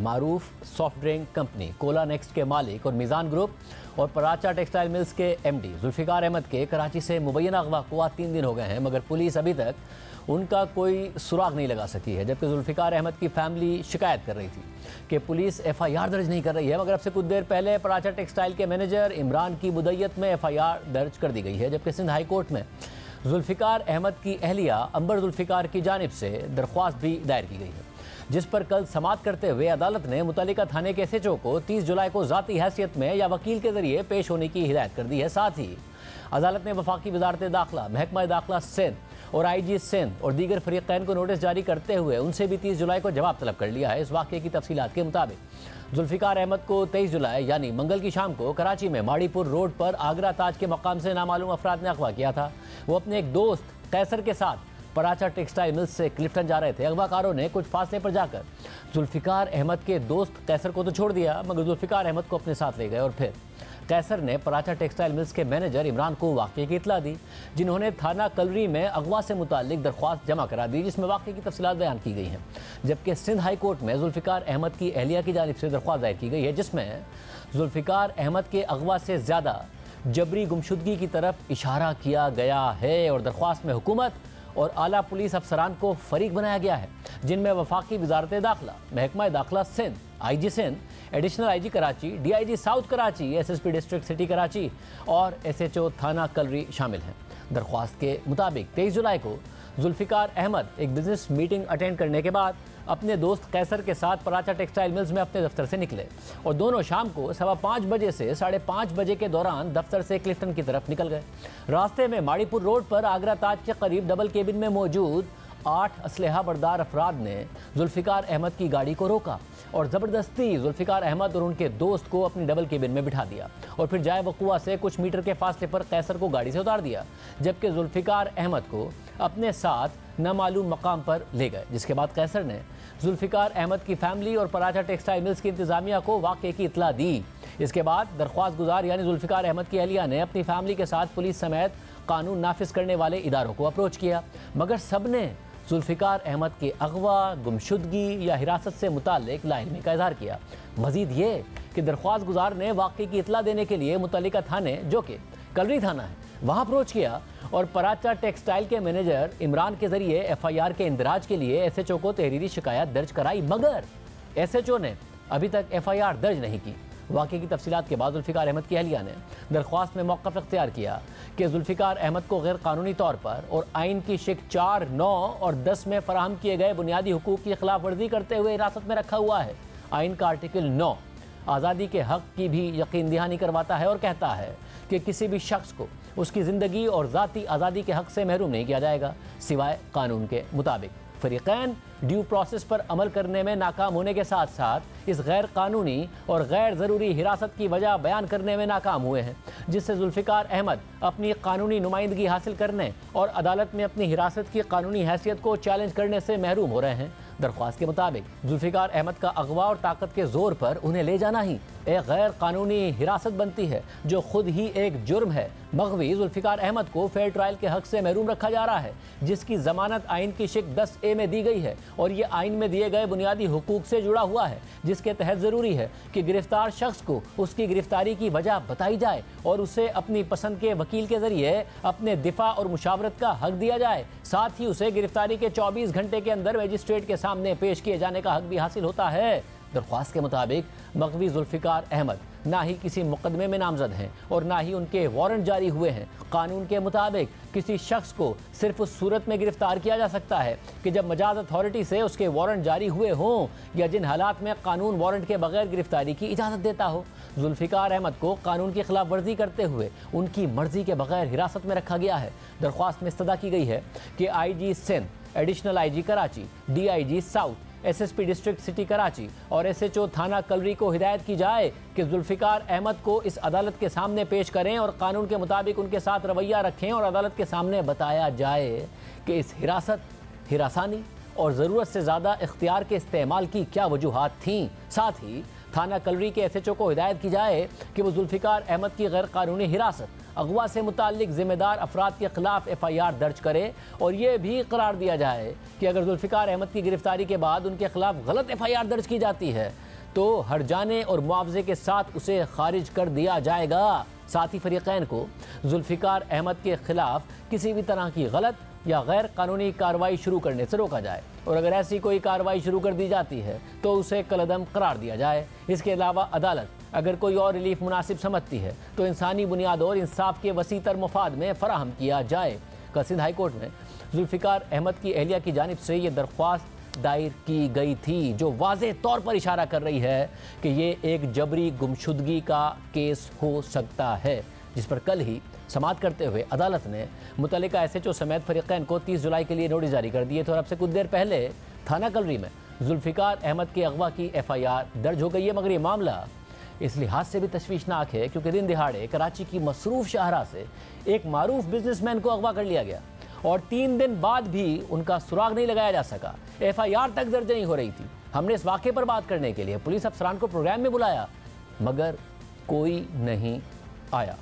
मारूफ soft drink company Cola Next के मालिक और मीज़ान ग्रुप और पराचा टेक्सटाइल मिल्स के एमडी जुल्फ़िकार अहमद के कराची से मुबैना अगवा को आज 3 दिन हो गए हैं, मगर पुलिस अभी तक उनका कोई सुराग नहीं लगा सकी है। जबकि जुल्फ़िकार अहमद की फैमिली शिकायत कर रही थी कि पुलिस FIR दर्ज नहीं कर रही है, मगर अब से कुछ देर पहले पराचा टेक्सटाइल के मैनेजर इमरान की मुद्दत में FIR दर्ज कर दी गई है। जबकि सिंध हाई कोर्ट में जुल्फ़िकार अहमद की अहलिया अंबर जुल्फ़िकार की जानिब से दरख्वास्त भी दायर की गई है, जिस पर कल समाअत करते हुए अदालत ने मुतल्लिका थाने के SHO को 30 जुलाई को ज़ाती हैसियत में या वकील के जरिए पेश होने की हिदायत कर दी है। साथ ही अदालत ने वफाकी वजारत दाखिला, महकमा दाखिला सिंध और IG सिंध और दीगर फरीक़ैन को नोटिस जारी करते हुए उनसे भी 30 जुलाई को जवाब तलब कर लिया है। इस वाक़े की तफसीलात के मुताबिक जुल्फ़िकार अहमद को 23 जुलाई यानी मंगल की शाम को कराची में माड़ीपुर रोड पर आगरा ताज के मकाम से नामालूम अफराद ने अगवा किया था। वो अपने एक दोस्त कैसर के साथ पराचा टेक्सटाइल मिल्स से क्लिफ्टन जा रहे थे। अगवाकारों ने कुछ फासले पर जाकर जुल्फ़िकार अहमद के दोस्त कैसर को तो छोड़ दिया, मगर जुल्फ़िकार अहमद को अपने साथ ले गए और फिर कैसर ने पराचा टेक्सटाइल मिल्स के मैनेजर इमरान को वाक़े की इतला दी, जिन्होंने थाना कलरी में अगवा से मुताल्लिक दरख्वास्त जमा करा दी, जिसमें वाक़े की तफसीलात बयान की गई हैं। जबकि सिंध हाई कोर्ट में जुल्फ़िकार अहमद की अहलिया की जानिब से दरख्वास्त दायर की गई है, जिसमें जुल्फ़िकार अहमद के अगवा से ज़्यादा जबरी गुमशुदगी की तरफ इशारा किया गया है और दरख्वास्त में हुकूमत और आला पुलिस अफसरान को फरीक बनाया गया है, जिनमें वफाकी वजारत दाखिला, महकमा दाखिला Sindh, IG Sindh, additional IG Karachi, DIG south Karachi, SSP district city Karachi और SHO थाना कलरी शामिल हैं। दरख्वास्त के मुताबिक 23 जुलाई को जुल्फ़िकार अहमद एक बिजनेस मीटिंग अटेंड करने के बाद अपने दोस्त कैसर के साथ पराचा टेक्सटाइल मिल्स में अपने दफ्तर से निकले और दोनों शाम को 5:15 बजे से 5:30 बजे के दौरान दफ्तर से क्लिफ्टन की तरफ निकल गए। रास्ते में माड़ीपुर रोड पर आगरा ताज के करीब डबल केबिन में मौजूद 8 असलहा बरदार अफराद ने जुल्फ़िकार अहमद की गाड़ी को रोका और ज़बरदस्ती जुल्फ़िकार अहमद और उनके दोस्त को अपनी डबल केबिन में बिठा दिया और फिर जाए वक़ुआ से कुछ मीटर के फासले पर कैसर को गाड़ी से उतार दिया, जबकि जुल्फ़िकार अहमद को अपने साथ नामालूम मकाम पर ले गए। जिसके बाद कैसर ने जुल्फ़िकार अहमद की फैमिली और पराचा टेक्सटाइल मिल्स की इंतज़ामिया को वाक़े की इतला दी। इसके बाद दरख्वास्त गुजार यानी जुल्फ़िकार अहमद की अहलिया ने अपनी फैमिली के साथ पुलिस समेत कानून नाफिज करने वाले इदारों को अप्रोच किया, मगर सब ने जुल्फ़िकार अहमद के अगवा, गुमशुदगी या हिरासत से मुताल्लिक लाइलमी का इजहार किया। मजीद ये कि दरख्वास्त गुजार ने वाक़े की इतला देने के लिए मुतल्लिका थाने, जो कि कलरी थाना है, वहाँ अप्रोच किया और पराचा टेक्सटाइल के मैनेजर इमरान के ज़रिए FIR के इंदराज के लिए SHO को तहरीरी शिकायत दर्ज कराई, मगर SHO ने अभी तक FIR दर्ज नहीं की। वाक़े की तफसीलात के बाद जुल्फ़िकार अहमद की अहलिया ने दरख्वास्त में मौक़िफ़ इख्तियार किया कि जुल्फ़िकार अहमद को गैर कानूनी तौर पर और आइन की शिक 4, 9 और 10 में फ़राहम किए गए बुनियादी हुकूक़ की खिलाफ वर्जी करते हुए हिरासत में रखा हुआ है। आइन का आर्टिकल 9 आज़ादी के हक़ की भी यकीन दहानी करवाता है और कहता है कि किसी भी शख्स को उसकी ज़िंदगी और ज़ाती आज़ादी के हक़ से महरूम नहीं किया जाएगा सिवाय कानून के मुताबिक। फरीक़ैन ड्यू प्रोसेस पर अमल करने में नाकाम होने के साथ साथ इस गैर कानूनी और गैर ज़रूरी हिरासत की वजह बयान करने में नाकाम हुए हैं, जिससे जुल्फ़िकार अहमद अपनी कानूनी नुमाइंदगी हासिल करने और अदालत में अपनी हिरासत की कानूनी हैसियत को चैलेंज करने से महरूम हो रहे हैं। दरख्वास्त के मुताबिक जुल्फ़िकार अहमद का अगवा और ताकत के ज़ोर पर उन्हें ले जाना ही एक गैर कानूनी हिरासत बनती है, जो खुद ही एक जुर्म है। मग़वी जुल्फ़िकार अहमद को फेयर ट्रायल के हक़ से महरूम रखा जा रहा है, जिसकी ज़मानत आइन की शिक 10A में दी गई है और ये आइन में दिए गए बुनियादी हुकूक से जुड़ा हुआ है, जिसके तहत ज़रूरी है कि गिरफ्तार शख्स को उसकी गिरफ्तारी की वजह बताई जाए और उसे अपनी पसंद के वकील के ज़रिए अपने दिफा और मुशावरत का हक़ दिया जाए। साथ ही उसे गिरफ्तारी के 24 घंटे के अंदर मजिस्ट्रेट के सामने पेश किए जाने का हक़ भी हासिल होता है। दरख्वास्त के मुताबिक मग़वी जुल्फ़िकार अहमद ना ही किसी मुकदमे में नामजद हैं और ना ही उनके वारंट जारी हुए हैं। कानून के मुताबिक किसी शख्स को सिर्फ उस सूरत में गिरफ्तार किया जा सकता है कि जब मजाज अथॉरिटी से उसके वारंट जारी हुए हों या जिन हालात में कानून वारंट के बगैर गिरफ्तारी की इजाज़त देता हो। जुल्फ़िकार अहमद को कानून की खिलाफ वर्जी करते हुए उनकी मर्जी के बगैर हिरासत में रखा गया है। दरख्वास्त में इस्तदा की गई है कि IG Sindh, additional IG Karachi, DIG south, SSP district city Karachi और SHO थाना कलरी को हिदायत की जाए कि जुल्फ़िकार अहमद को इस अदालत के सामने पेश करें और कानून के मुताबिक उनके साथ रवैया रखें और अदालत के सामने बताया जाए कि इस हिरासत, हिरासानी और ज़रूरत से ज़्यादा इख्तियार के इस्तेमाल की क्या वजूहात थीं। साथ ही थाना कलरी के SHO को हिदायत की जाए कि वो जुल्फ़िकार अहमद की गैर कानूनी हिरासत, अगवा से मुताल्लिक ज़िम्मेदार अफराद के ख़िलाफ़ FIR दर्ज करे और ये भी करार दिया जाए कि अगर जुल्फ़िकार अहमद की गिरफ्तारी के बाद उनके ख़िलाफ़ गलत FIR दर्ज की जाती है तो हर्जाने और मुआवजे के साथ उसे खारिज कर दिया जाएगा। साथ ही फरीकैन को जुल्फिकार अहमद के खिलाफ किसी भी तरह की गलत या गैर कानूनी कार्रवाई शुरू करने से रोका जाए, और अगर ऐसी कोई कार्रवाई शुरू कर दी जाती है तो उसे कलअदम करार दिया जाए। इसके अलावा अदालत अगर कोई और रिलीफ मुनासिब समझती है तो इंसानी बुनियाद और इंसाफ के वसीतर मफाद में फराहम किया जाए। कल सिंध हाई कोर्ट में जुल्फिकार अहमद की अहलिया की जानिब से ये दरख्वास्त दायर की गई थी, जो वाज़ेह तौर पर इशारा कर रही है कि ये एक जबरी गुमशुदगी का केस हो सकता है, जिस पर कल ही समाअत करते हुए अदालत ने मुतल्लिका SHO समेत फरीकैन को 30 जुलाई के लिए नोटिस जारी कर दिए थे। और अब से कुछ देर पहले थाना कलरी में जुल्फिकार अहमद के अगवा की FIR दर्ज हो गई है। मगर ये मामला इस लिहाज से भी तशवीशनाक है क्योंकि दिन दिहाड़े कराची की मसरूफ शाहरा से एक मारूफ बिजनेसमैन को अगवा कर लिया गया और 3 दिन बाद भी उनका सुराग नहीं लगाया जा सका। FIR तक दर्ज नहीं हो रही थी। हमने इस वाक़े पर बात करने के लिए पुलिस अफसरान को प्रोग्राम में बुलाया मगर कोई नहीं आया।